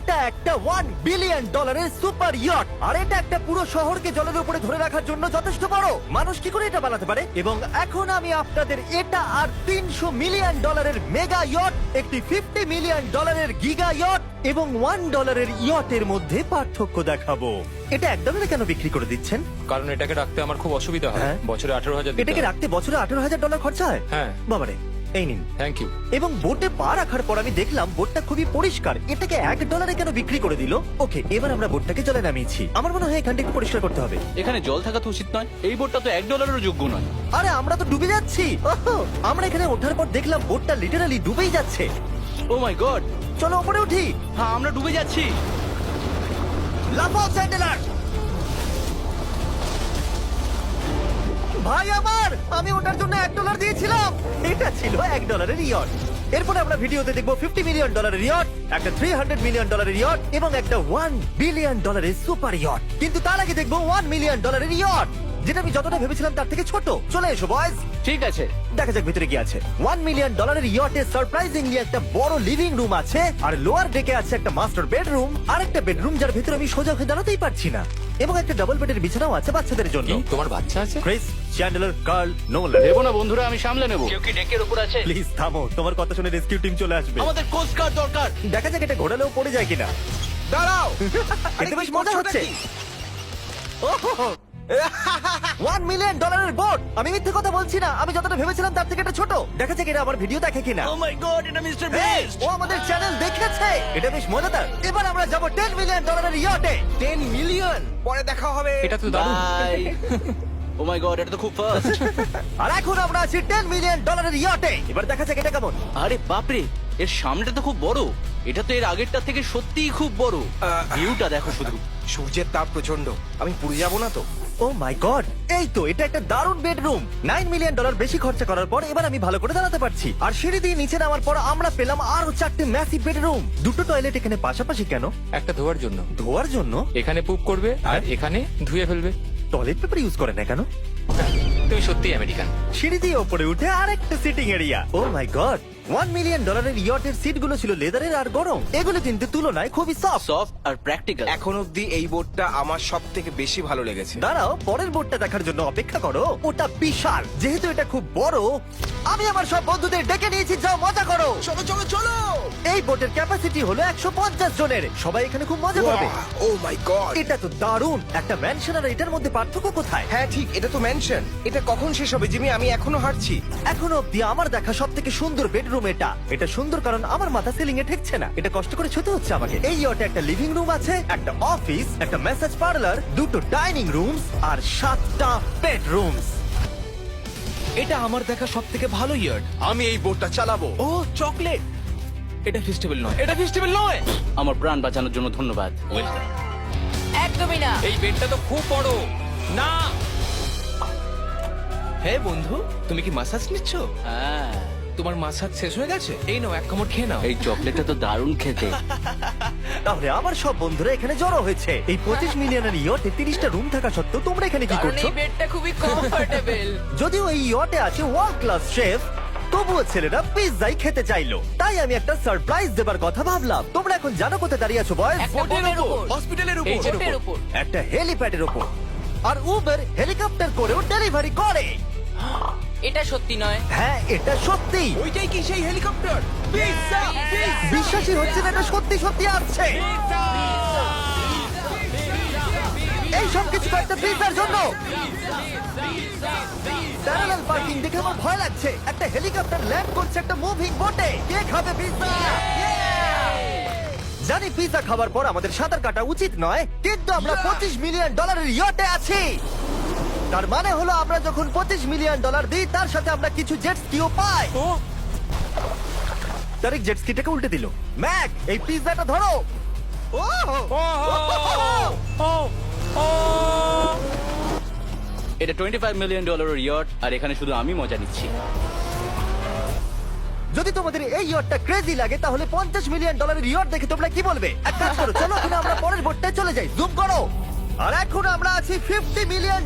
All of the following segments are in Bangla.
এটা একটা $1 বিলিয়ন সুপার ইয়ট, আর এটা একটা পুরো শহরকে জলের উপরে ধরে রাখার জন্য যথেষ্ট বড়। মানুষ কি করে এটা বানাতে পারে? এবং এখন আমি আপনাদের এটা আর $300 মিলিয়ন মেগা ইয়ট, একটি $50 মিলিয়ন গিগা ইয়ট এবং $1 ইয়টের মধ্যে পার্থক্য দেখাবো। এটা $1 কেন বিক্রি করে দিচ্ছেন? কারণ এটাকে রাখতে আমার খুব অসুবিধা হয়। হ্যাঁ। বছরে 18,000 এটাকে রাখতে বছরে $18,000 খরচা হয়? হ্যাঁ। বাবারে, এই নিন। Thank you. এবং বোটে পা রাখার পর আমি দেখলাম বোটটা খুবই পরিষ্কার। এটাকে $1 কেন বিক্রি করে দিল? ওকে, এবার আমরা বোটটাকে জলে নামিয়েছি। আমার মনে হয় এখানটা একটু পরিষ্কার করতে হবে। এখানে জল থাকা তো উচিত নয়। এই বোটটা তো $1 যোগ্য নয়। আরে আমরা তো ডুবে যাচ্ছি। ওহো, আমরা এখানে ওঠার পর দেখলাম বোটটা লিটারালি ডুবেই যাচ্ছে। ও মাই গড, চলো উপরে উঠি। হ্যাঁ আমরা ডুবে যাচ্ছি। লাফাও স্যান্ডেলার। ভাই আমার, আমি ওটার জন্য $1 দিয়েছিলাম। এটা ছিল $1 ইয়ট। এরপরে আমরা ভিডিওতে দেখবো $50 মিলিয়ন ইয়ট, একটা $300 মিলিয়ন ইয়ট এবং একটা $1 বিলিয়ন সুপার ইয়ট। কিন্তু তার আগে দেখবো $1 মিলিয়ন ইয়ট, যেটা আমি যতটা ভেবেছিলাম তার থেকে ছোট। চলে এসো বয়স, ঠিক আছে, দেখা যাক ভিতরে কি আছে। $1 মিলিয়ন ইয়টে সারপ্রাইজিংলি একটা বড় লিভিং রুম আছে, আর লোয়ার ডেকে আছে একটা মাস্টার বেডরুম, আর একটা বেডরুম যার ভিতরে আমি সোজা হয়ে দাঁড়াতেই পারছি না, এবং একটা ডাবল বেডের বিছানাও আছে বাচ্চাদের জন্য। কি তোমার বাচ্চা আছে? Chris, Chandler, Carl, Nolan. দেবো না বন্ধুরা, আমি সামলে নেবো। কেউ কি ডেকের উপর আছে? প্লিজ থামো, তোমার কথা শুনে রেস্কিউ টিম চলে আসবে। আমাদের কোস্ট গার্ড দরকার। দেখা যাক এটা ঘোরালেও পড়ে যায় কিনা। দাঁড়াও। এটা বেশ মজা হচ্ছে। $1 মিলিয়ন বোট। আমি মিথ্যে কথা বলছি না, আমি যতটা ভেবেছিলাম তার থেকে এটা ছোট। দেখা যাক এটা আমার ভিডিও দেখে কিনা। ও মাই গড, এটা মিস্টার এই, বিস্ট। ও আমাদের চ্যানেল দেখেছে। এটা বেশ মজাদার। এবার আমরা যাব $10 মিলিয়ন ইয়টে। 10 মিলিয়ন পরে দেখা হবে। এটা তো দারুণ। বাই। ও মাই গড, এটা তো খুব ফাস্ট। আর এখন আমরা আছি $10 মিলিয়ন ইয়টে। এবার দেখা যাক এটা কেমন। আরে বাপরে, এর সামনেটা তো খুব বড়। এটা তো এর আগেরটা থেকে সত্যিই খুব বড়। ভিউটা দেখো শুধু। সূর্যের তাপ প্রচন্ড, আমি পুড়ে যাব না তো? ও মাই গড, এই তো এটা একটা দারুণ বেডরুম। $9 মিলিয়ন বেশি খরচা করার পর এবার আমি ভালো করে দাঁড়াতে পারছি। আর সিঁড়ি দিয়ে নিচে নামার পর আমরা পেলাম আরো 4টে ম্যাসিভ বেডরুম। দুটো টয়লেট এখানে পাশাপাশি কেন? একটা ধোয়ার জন্য। ধোয়ার জন্য? এখানে পুপ করবে আর এখানে ধুয়ে ফেলবে। টয়লেট পেপার ইউজ করে না কেন? তুমি সত্যি আমেরিকান। সিঁড়ি দিয়ে ওপরে উঠে আরেকটা sitting area. O my god, $1 million ইয়টের সিটগুলো ছিল লেদারের আর গরম। এগুলো কিন্তু তুলনায় খুবই সফট। সফট আর প্র্যাকটিক্যাল। এখন অব্দি এই বোটটা আমার সব থেকে বেশি ভালো লেগেছে। দাঁড়াও, পরের বোর্ডটা দেখার জন্য অপেক্ষা করো। ওটা বিশাল। যেহেতু এটা খুব বড়, আমি আমার সব বন্ধুদের ডেকে নিয়েছি, যাও মজা করো। চলো চলো চলো। এই বোটের ক্যাপাসিটি হলো 150 জনের। সবাই এখানে খুব মজা পাবে। ও মাই গড, এটা তো দারুণ। একটা ম্যানশন আর এটার মধ্যে পার্থক্য কোথায়? হ্যাঁ ঠিক, এটা তো ম্যানশন। এটা কখন শেষ হবে জিমি? আমি এখনো হাঁটছি। এখনো অব্দি আমার দেখা সব থেকে সুন্দর বেডরুম এটা। এটা সুন্দর কারণ আমার মাথা সিলিং এ ঠেকছে না। এটা কষ্ট করে ছুতে হচ্ছে আমাকে। এই ইয়টে একটা লিভিং রুম আছে, একটা অফিস, একটা ম্যাসাজ পার্লার, দুটো ডাইনিং রুমস আর 7টা বেডরুমস। এটা আমার দেখা সব থেকে ভালো ইয়ার্ড। আমি এই বোটটা চালাবো। ও চকলেট। এটা ফেস্টিভ্যাল নয়, এটা ফেস্টিভ্যাল নয়। আমার প্রাণ বাঁচানোর জন্য ধন্যবাদ। একদমই না। এই বেডটা তো খুব বড়। না, হ্যাঁ বন্ধু, তুমি কি মাসাজ নিচ্ছ? হ্যাঁ, তোমার মাসাজ শেষ হয়ে গেছে? এই নাও, এক কামড় খেয়ে নাও। এই চকলেটটা তো দারুণ খেতে। তাহলে আমার সব বন্ধুরা এখানে জড়ো হয়েছে। এই 25 মিলিয়নের ইয়টে 30টা রুম থাকা সত্ত্বেও তোমরা এখানে কি কারণ করছো? এই বেডটা খুবই কমফোর্টেবল। যদিও এই ইয়টে আছে ওয়ার্ল্ড ক্লাস শেফ, তবুও ছেলেরা পিৎজাই খেতে চাইলো। তাই আমি একটা সারপ্রাইজ দেবার কথা ভাবলাম। তোমরা এখন জানো কোথায় দাঁড়িয়ে আছো বয়স? একটা বোটের উপর, হসপিটালের এই যে বোটের উপর। একটা হেলিপ্যাডের উপর। আর উবের হেলিকপ্টার করেও ডেলিভারি করে। এটা সত্যি নয়। হ্যাঁ, এটা সত্যি। ওইটাই কি সেই হেলিকপ্টার? Pizza, pizza. বিশ্বাসই হচ্ছে না এটা সত্যি সত্যি আসছে। এই সব কিছু একটা পিৎজার জন্য। প্যারালাল পার্কিং দেখে আমার ভয় লাগছে। একটা হেলিকপ্টার ল্যান্ড করছে একটা মুভিং বোটে। কে খাবে পিৎজা? জানি পিৎজা খাবার পর আমাদের সাঁতার কাটা উচিত নয়, কিন্তু আমরা $25 মিলিয়ন ইয়টে আছি। তার মানে হলো আমরা যখন $25 মিলিয়ন দিই, তার সাথে আমরা কিছু জেট স্কিও পাই। তারিক জেট স্কিটাকে উল্টে দিল। ম্যাক, এই পিৎজাটা ধরো। এটা $25 মিলিয়ন ইয়ট, আর এখানে শুধু আমি মজা নিচ্ছি। যদি তোমাদের এই ইয়টটা ক্রেজি লাগে, তাহলে $50 মিলিয়ন ইয়ট দেখে তোমরা কি বলবে? এক কাজ করো, চলো কিনা আমরা পরের বোটটায় চলে যাই। জুম করো। আর এখন আমরা আছি $50 মিলিয়ন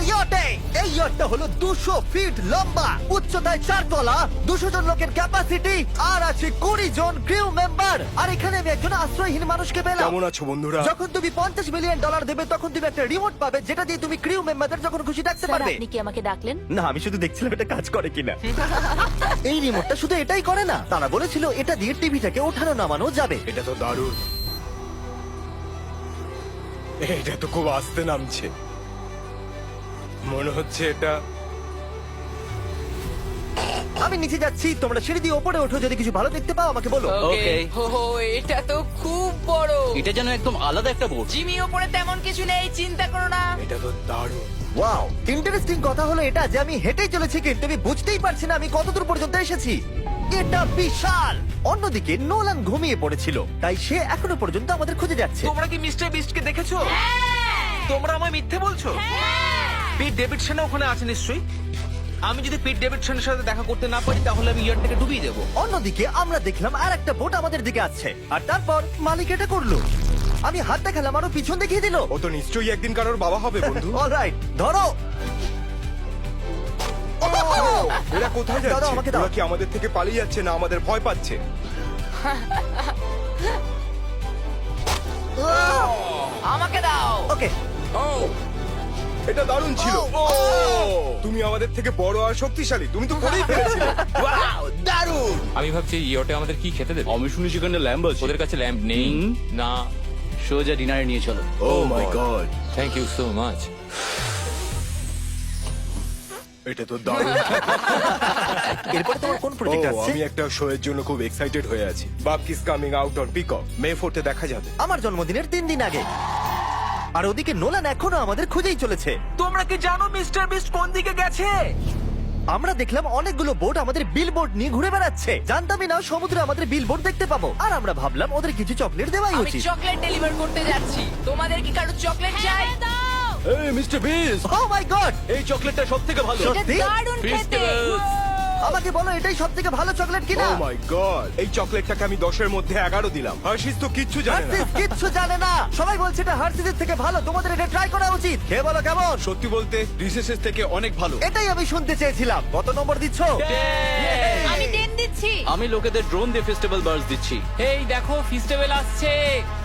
ইয়টে। এই ইয়টটা হলো 200 ফিট লম্বা, উচ্চতায় 4 তলা, 200 জন লোকের ক্যাপাসিটি, আর আছে 20 জন ক্রিউ মেম্বার। আর এখানে আমি একজন আশ্রয়হীন মানুষকে পেলাম। কেমন আছো বন্ধুরা? যখন তুমি $50 মিলিয়ন দেবে তখন তুমি একটা রিমোট পাবে, যেটা দিয়ে তুমি ক্রিউ মেম্বারদের যখন খুশি ডাকতে স্যার পারবে। আপনি কি আমাকে ডাকলেন? না, আমি শুধু দেখছিলাম এটা কাজ করে কিনা। এই রিমোটটা শুধু এটাই করে না, তারা বলেছিল এটা দিয়ে টিভিটাকে ওঠানো নামানো যাবে। এটা তো দারুণ। এটা তো খুব আস্তে নামছে, মনে হচ্ছে এটা। আমি নিচে যাচ্ছি, তোমরা সিঁড়ি দিয়ে ওপরে ওঠো, যদি কিছু ভালো দেখতে পাও আমাকে বলো। ওকে। ওহো, এটা তো খুব বড়। এটা যেন একদম আলাদা একটা বোট। জিমি ওপরে তেমন কিছু নেই, চিন্তা করো না। এটা তো দারুণ। ওয়াও, ইন্টারেস্টিং কথা হলো এটা যে আমি হেঁটেই চলেছি, কিন্তু আমি বুঝতেই পারছি না আমি কতদূর পর্যন্ত এসেছি। এটা বিশাল। অন্যদিকে নোলান ঘুমিয়ে পড়েছিল, তাই সে এখনো পর্যন্ত আমাদের খুঁজে যাচ্ছে। তোমরা কি মিস্টার বিস্টকে দেখেছো? তোমরা আমায় মিথ্যে বলছো? পিট ডেভিডসন ওখানে আছে নিশ্চয়ই। আমি যদি পিট ডেভিডসনের সাথে দেখা করতে না পারি তাহলে আমি ইয়ারটাকে ডুবিয়ে দেবো। অন্যদিকে আমরা দেখলাম আর একটা বোট আমাদের দিকে আসছে, আর তারপর মালিক এটা করলো। আমি হাত দেখালাম, আরো পিছন দেখিয়ে দিল। ও তো নিশ্চয়ই একদিন কারোর বাবা হবে বন্ধু। অলরাইট, ধরো। এরা কোথায় দাও, যাচ্ছে? আমাকে দাও। ওরা কি আমাদের থেকে পালিয়ে যাচ্ছে না আমাদের ভয় পাচ্ছে? আমাকে দাও। ওকে, এটা দারুণ ছিল। ও! তুমি আমাদের থেকে বড় আর শক্তিশালী, তুমি তো করেই ফেলেছিলে। Wow, দারুণ। আমি ভাবছি ইয়োটে আমাদের কি খেতে দেবে। আমি শুনি সেখানে ল্যাম্ব আছে। ওদের কাছে ল্যাম্প নেই। হুম। না। সোজা ডিনারে নিয়ে চলো। Oh my god, thank you so much. এটা তো দারুণ। এরপর তোমার কোন ও, প্রজেক্ট আছে? আমি একটা শো এর জন্য খুব এক্সাইটেড হয়ে আছি। Bupkis coming out on Peacock, May 4 দেখা যাবে। আমার জন্মদিনের 3 দিন আগে। আর ওদিকে নোলান এখনো আমাদের খুঁজেই চলেছে। তোমরা কি জানো মিস্টার বিস্ট কোন দিকে গেছে? আমরা দেখলাম অনেকগুলো বোট আমাদের বিলবোর্ড নিয়ে ঘুরে বেড়াচ্ছে। জানতামই না সমুদ্রে আমাদের বিলবোর্ড দেখতে পাবো। আর আমরা ভাবলাম ওদের কিছু চকলেট দেওয়াই আমি উচিত। চকলেট ডেলিভার করতে যাচ্ছি। তোমাদের কি কারো চকলেট চাই? এই mister beast, O my god, এই চকলেটটা সবথেকে ভালো। এটা সত্যি? দারুণ খেতে। আমাকে বলো এটাই সবথেকে ভালো চকলেট কিনা? ও মাই গড, এই চকলেটটাকে আমি 10 এর মধ্যে 11 দিলাম। হার্শিস তো কিচ্ছু জানে না। হার্সিস কিচ্ছু জানে না। সবাই বলছে এটা হার্সিসের থেকে ভালো, তোমাদের এটা ট্রাই করা উচিত। খেয়ে বলো কেমন। সত্যি বলতে রিসেসের থেকে অনেক ভালো। এটাই আমি শুনতে চেয়েছিলাম। কত নম্বর দিচ্ছ? আমি 10 দিচ্ছি। আমি লোকেদের ড্রোন দিয়ে ফেস্টিভ্যাল বার্ডস দিচ্ছি। এই দেখো ফেস্টিভ্যাল আসছে।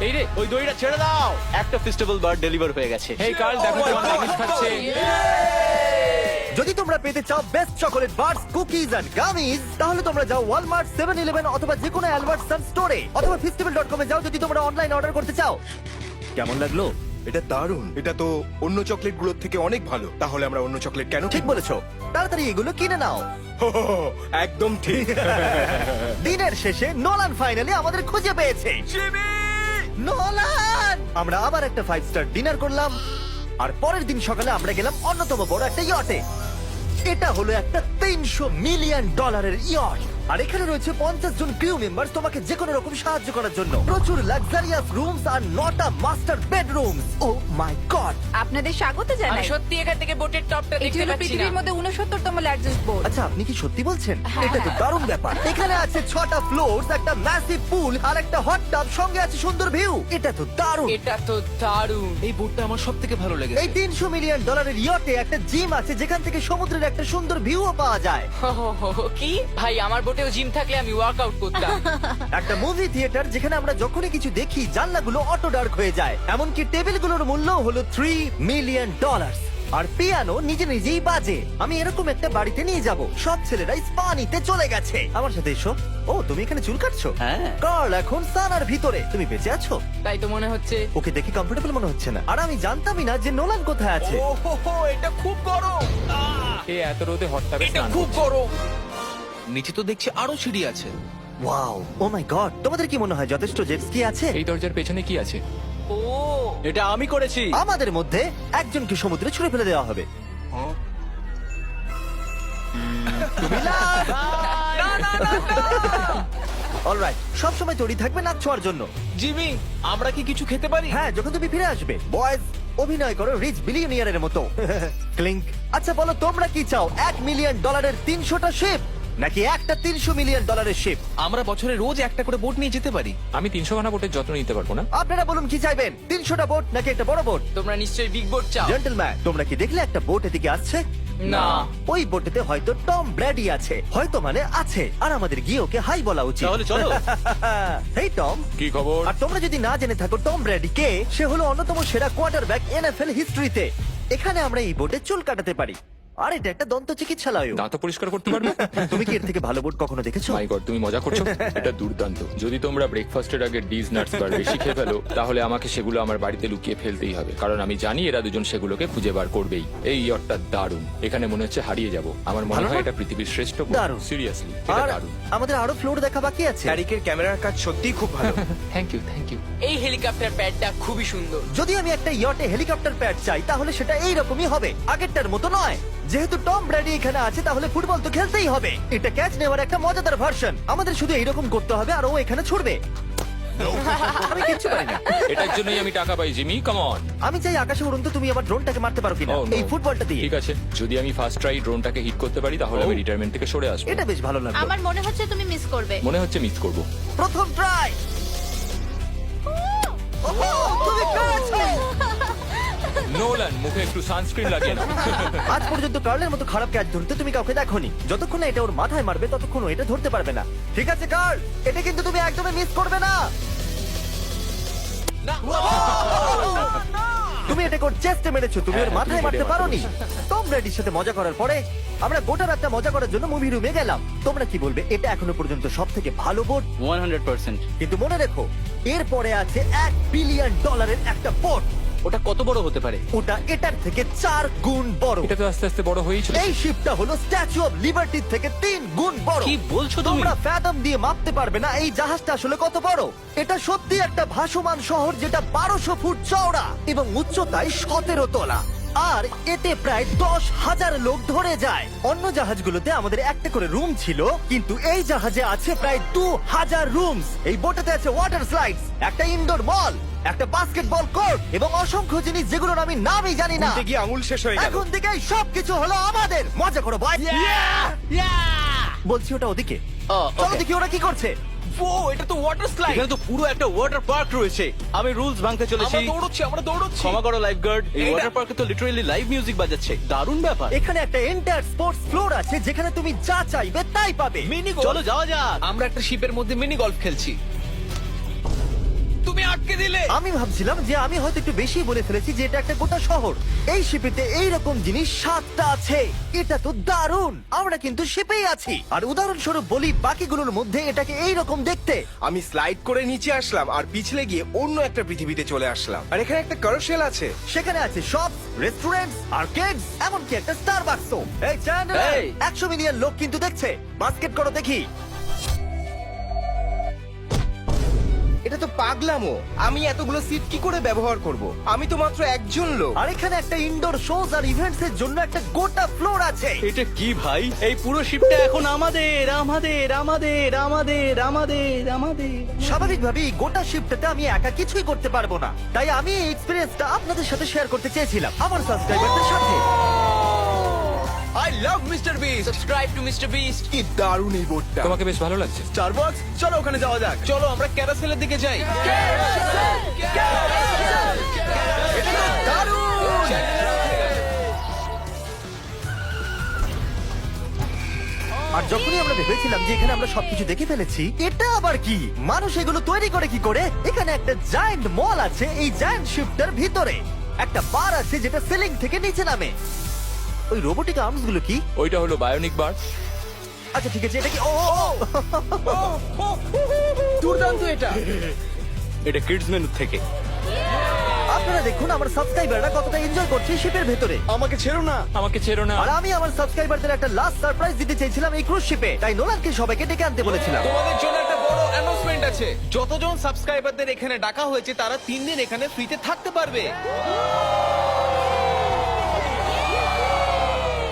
এই রে, ওই দড়িটা ছেড়ে দাও। একটা ফেস্টিভ্যাল বার্ড ডেলিভার হয়ে গেছে। এই কার্ল দেখো তোমার ম্যাগিস খাচ্ছে। যদি তোমরা পেতে চাও best chocolate bars, cookies and gummies, তাহলে তোমরা যাও ওয়ালমার্ট, 7-Eleven অথবা যে কোনো অ্যালবার্টসন স্টোরে, অথবা festival.com এ যাও যদি তোমরা অনলাইন অর্ডার করতে চাও। কেমন লাগলো? এটা দারুণ। এটা তো অন্য চকলেটগুলোর থেকে অনেক ভালো। তাহলে আমরা অন্য চকলেট কেন ঠিক বলেছো, তাড়াতাড়ি এগুলো কিনে নাও। একদম ঠিক। দিনের শেষে নোলান ফাইনালি আমাদের খুঁজে পেয়েছে। নোলান! আমরা আবার একটা 5 স্টার ডিনার করলাম, আর পরের দিন সকালে আমরা গেলাম অন্যতম বড় একটা ইয়টে। এটা হলো একটা $300 মিলিয়ন ইয়ট, আর এখানে রয়েছে 50 জন ক্রিউ মেম্বার তোমাকে যে কোনো রকম সাহায্য করার জন্য। প্রচুর luxurious rooms R 9টা master bedrooms. O my god! আপনাদের স্বাগত আমি জানাই। সত্যি এখান থেকে বোটের টপটা এটি দেখতে হলো পাচ্ছি না। পৃথিবীর মধ্যে 69তম লার্জেস্ট বোট। আচ্ছা, আপনি কি সত্যি বলছেন? হ্যাঁ। এটা তো দারুণ ব্যাপার। এখানে আছে 6টা ফ্লোরস, একটা ম্যাসিভ পুল আর একটা হট টাব, সঙ্গে আছে সুন্দর ভিউ। এটা তো দারুণ। এটা তো দারুণ। এই বোটটা আমার সবথেকে ভালো এই লেগেছে। $300 মিলিয়ন ইয়টে একটা জিম আছে, যেখান থেকে সমুদ্রের একটা সুন্দর ভিউও পাওয়া যায়। কি ভাই, আমার বোটেও জিম থাকলে আমি ওয়ার্কআউট করতাম। একটা মুভি থিয়েটার, যেখানে আমরা যখনই কিছু দেখি জানলাগুলো অটো ডার্ক হয়ে যায়। এমনকি টেবিলগুলোর মূল্য হলো $3 মিলিয়ন। আর পিয়ানো নিজে নিজেই বাজে। আমি এরকম একটা বাড়িতে নিয়ে যাব। সব ছেলেরাই স্পা নিতে চলে গেছে। আমার সাথে এসো। ও, তুমি এখানে চুল কাটছো? হ্যাঁ। কার্ল এখন সানার ভিতরে। তুমি বেঁচে আছো? তাই তো মনে হচ্ছে। ওকে দেখে কমফোর্টেবল মনে হচ্ছে না। আর আমি জানতামই না যে নোলান কোথায় আছে। ও হো হো, এটা খুব গরম। এই এত রোদে হট টাবে এটা স্নান খুব করছে। গরম। নিচে তো দেখছি আরো সিঁড়ি আছে। Wow, O my god! তোমাদের কি মনে হয় যথেষ্ট জেট স্কি আছে? এই দরজার পেছনে কি আছে? ও এটা আমি করেছি। আমাদের মধ্যে একজনকে সমুদ্রে ছুড়ে ফেলে দেওয়া হবে। অলরাইট, সব সময় তৈরি থাকবে নাচ ছোঁয়ার জন্য। জিমি, আমরা কি কিছু খেতে পারি? হ্যাঁ, যখন তুমি ফিরে আসবে। বয়েজ, অভিনয় করো রিচ বিলিয়নিয়ারের মতো। ক্লিংক। আচ্ছা বলো, তোমরা কি চাও? $1 মিলিয়ন 300টা শিপ, নাকি একটা $300 মিলিয়ন শিপ? আমরা বছরে রোজ একটা করে বোট নিয়ে যেতে পারি। আমি 300 খানা বোটের যত্ন নিতে পারবো না। আপনারা বলুন কি চাইবেন, 300টা বোট নাকি একটা বড় বোট? তোমরা নিশ্চয়ই বিগ বোট চাও। জেন্টলম্যান, তোমরা কি দেখলে একটা বোট এদিকে আসছে? না। ওই বোটেতে হয়তো টম ব্র্যাডি আছে, হয়তো মানে আছে, আর আমাদের গিয়ে ওকে হাই বলা উচিত। তাহলে চলো। হেই টম। কি খবর? আর তোমরা যদি না জেনে থাকো টম ব্র্যাডি কে, সে হলো অন্যতম সেরা কোয়ার্টারব্যাক NFL হিস্ট্রিতে। এখানে আমরা এই বোটে চুল কাটাতে পারি, আর এটা একটা দন্ত চিকিৎসালয়। দাঁত পরিষ্কার করতে পারবে? তুমি কি এর থেকে ভালো বোট কখনো দেখেছো? মাই গড, তুমি মজা করছো? এটা দুর্দান্ত। যদি তোমরা ব্রেকফাস্টের আগে ডিজ নাটস বার বেশি খেয়ে ফেলো, তাহলে আমাকে সেগুলো আমার বাড়িতে লুকিয়ে ফেলতেই হবে, কারণ আমি জানি এরা দুজন সেগুলোকে খুঁজে বার করবেই। এই ইয়টটা দারুণ, এখানে মনে হচ্ছে হারিয়ে যাব। আমার মনে ভালো হয় না? এটা পৃথিবীর শ্রেষ্ঠ দারুণ। সিরিয়াসলি, আর এটা দারুণ। আমাদের আরো ফ্লোর দেখা বাকি আছে। ট্যারিকের ক্যামেরার কাজ সত্যিই খুব ভালো। Thank you, thank you. এই হেলিকপ্টার প্যাডটা খুবই সুন্দর। যদি আমি একটা ইয়টে হেলিকপ্টার প্যাড চাই, তাহলে সেটা এইরকমই হবে, আগেরটার মতো নয়। যেহেতু টম ব্র্যাডি এখানে আছে, তাহলে ফুটবল তো খেলতেই হবে। এটা ক্যাচ নেওয়ার একটা মজাদার ভার্সন। আমাদের শুধু এইরকম করতে হবে, আর ও এখানে ছুটবে। আমি কিচ্ছু পারি না। এটার জন্যই আমি টাকা পাই, জিমি, কাম অন। আমি চাই আকাশে উড়ুন, তো তুমি আমার ড্রোনটাকে মারতে পারো কিনা Oh, no. এই ফুটবলটা দিয়ে। ঠিক আছে, যদি আমি ফার্স্ট ট্রাই ড্রোনটাকে হিট করতে পারি, তাহলে আমি রিটায়ারমেন্ট থেকে সরে আসবো। এটা বেশ ভালো লাগলো। আমার মনে হচ্ছে তুমি মিস করবে। মনে হচ্ছে মিস করব। প্রথম ট্রাই। তুমি পেরেছো। নোলান, মুখে একটু সানস্ক্রিন লাগিয়ে নাও। আজ পর্যন্ত কার্লের মতো খারাপ ক্যাচ ধরতে তুমি কাউকে দেখোনি। যতক্ষণ না এটা ওর মাথায় মারবে, ততক্ষণ ও এটা ধরতে পারবে না। ঠিক আছে কার্ল, এটা কিন্তু তুমি একদমই মিস করবে না। তুমি এটা কোর চেস্টে মেরেছো, তুমি ওর হ্যাঁ, মাথায় তুমি মারতে হেডে পারোনি। মারতে টম ব্র্যাডির সাথে মজা করার পরে আমরা গোটা রাতটা মজা করার জন্য মুভি রুমে গেলাম। তোমরা কি বলবে, এটা এখনো পর্যন্ত সব থেকে ভালো বোট? 100%। কিন্তু মনে রেখো, এরপরে আছে $1 বিলিয়ন একটা বোট। ওটা কত বড় হতে পারে? ওটা এটার থেকে 4 গুণ বড়। এটা তো আস্তে আস্তে বড় হয়েই চলেছে। এই শিপটা হলো স্ট্যাচু অফ লিবার্টির থেকে 3 গুণ বড়। কি বলছো তুমি? তোমরা ফ্যাথম দিয়ে মাপতে পারবে না এই জাহাজটা আসলে কত বড়। এটা সত্যি একটা ভাসমান শহর, যেটা 1200 ফুট চওড়া এবং উচ্চতায় 17 তলা। আর এতে প্রায় 10,000 লোক ধরে যায়। অন্য জাহাজগুলোতে আমাদের একটা করে রুম ছিল, কিন্তু এই জাহাজে আছে প্রায় 2000 রুমস। এই বোটেতে আছে ওয়াটার স্লাইডস, একটা ইনডোর মল, একটা বাস্কেটবল কোর্ট এবং অসংখ্য জিনিস যেগুলোর আমি নামই জানি না। উল্টে গিয়ে আঙুল শেষ হয়ে গেল। এখন থেকেই সবকিছু হলো আমাদের। মজা করো ভাই। বলছি ওটা ওদিকে। চলো দেখি ওরা কি করছে। ও, এটা তো ওয়াটার স্লাইড। এখানে তো পুরো একটা ওয়াটার পার্ক রয়েছে। আমি রুলস ভাঙতে চলেছি। আমরা দৌড়চ্ছি। ক্ষমা করো লাইফ গার্ড, এই এটা- ওয়াটার পার্কে তো লিটারালি লাইভ মিউজিক বাজাচ্ছে। দারুণ ব্যাপার। এখানে একটা এন্টায়ার স্পোর্টস ফ্লোর আছে, যেখানে তুমি যা চাইবে তাই পাবে। মিনি চলো যাওয়া যাক। আমরা একটা শিপের মধ্যে মিনি গলফ খেলছি। তুমি আটকে দিলে। আমি ভাবছিলাম যে আমি হয়তো একটু বেশি বলে ফেলেছি, যে এটা একটা গোটা শহর। এই শিপেতে এইরকম জিনিস 7টা আছে। এটা তো দারুণ। আমরা কিন্তু শিপেই আছি। আর উদাহরণস্বরূপ বলি, বাকিগুলোর মধ্যে এটাকে এইরকম দেখতে। আমি স্লাইড করে নিচে আসলাম আর পিছলে গিয়ে অন্য একটা পৃথিবীতে চলে আসলাম। আর এখানে একটা কারোসেল আছে। সেখানে আছে শপ, রেস্টুরেন্টস, আর্কেডস, এমনকি একটা স্টারবাকসও। এই চ্যান্ডেলার, এই। 100 মিলিয়ন লোক কিন্তু দেখছে। বাস্কেট করো দেখি। এটা তো পাগলামো। আমি এতগুলো সিট কি করে ব্যবহার করব? আমি তো মাত্র একজন লোক। আর এখানে একটা ইনডোর শোজ আর ইভেন্টস এর জন্য একটা গোটা ফ্লোর আছে। এটা কি ভাই? এই পুরো শিপটা এখন আমাদের আমাদের আমাদের আমাদের আমাদের আমাদের। স্বাভাবিকভাবেই গোটা শিফটটাতে আমি একা কিছুই করতে পারবো না, তাই আমি এই এক্সপেরিয়েন্সটা আপনাদের সাথে শেয়ার করতে চেয়েছিলাম, আমার সাবস্ক্রাইবারদের সাথে। I love mister beast. Subscribe to mister beast. কি দারুণ এই বোটটা। তোমাকে বেশ ভালো লাগছে। স্টারবাকস, চলো ওখানে যাওয়া যাক। চলো আমরা ক্যারাসেলের দিকে যাই। আর যখনই আমরা ভেবেছিলাম যে এখানে আমরা সবকিছু দেখে ফেলেছি, এটা আবার কি? মানুষ এগুলো তৈরি করে কি করে? এখানে একটা জায়ান্ট মল আছে এই জায়ান্ট শিফটার ভিতরে। একটা বার আছে যেটা সিলিং থেকে নিচে নামে। ওই রোবোটিক আর্মস গুলো কি? ওইটা হলো বায়োনিক বার। আচ্ছা ঠিক আছে, এটা কি? ও দুর্দান্ত এটা। এটা কিডস মেনু থেকে। আপনারা দেখুন আমার সাবস্ক্রাইবাররা কতটা এনজয় করছে শিপের ভেতরে। আমাকে ছেড়ো না। আমাকে ছেড়ো না। আর আমি আমার সাবস্ক্রাইবারদের একটা লাস্ট সারপ্রাইজ দিতে চাইছিলাম এই ক্রুজ শিপে, তাই নোলানকে সবাইকে ডেকে আনতে বলেছিলাম। তোমাদের জন্য একটা বড় অ্যানাউন্সমেন্ট আছে। যতজন সাবস্ক্রাইবারদের এখানে ডাকা হয়েছে, তারা 3 দিন এখানে ফ্রিতে থাকতে পারবে।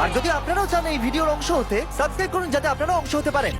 আর যদি আপনারাও চান এই ভিডিওর অংশ হতে, সাবস্ক্রাইব করুন যাতে আপনারাও অংশ হতে পারেন।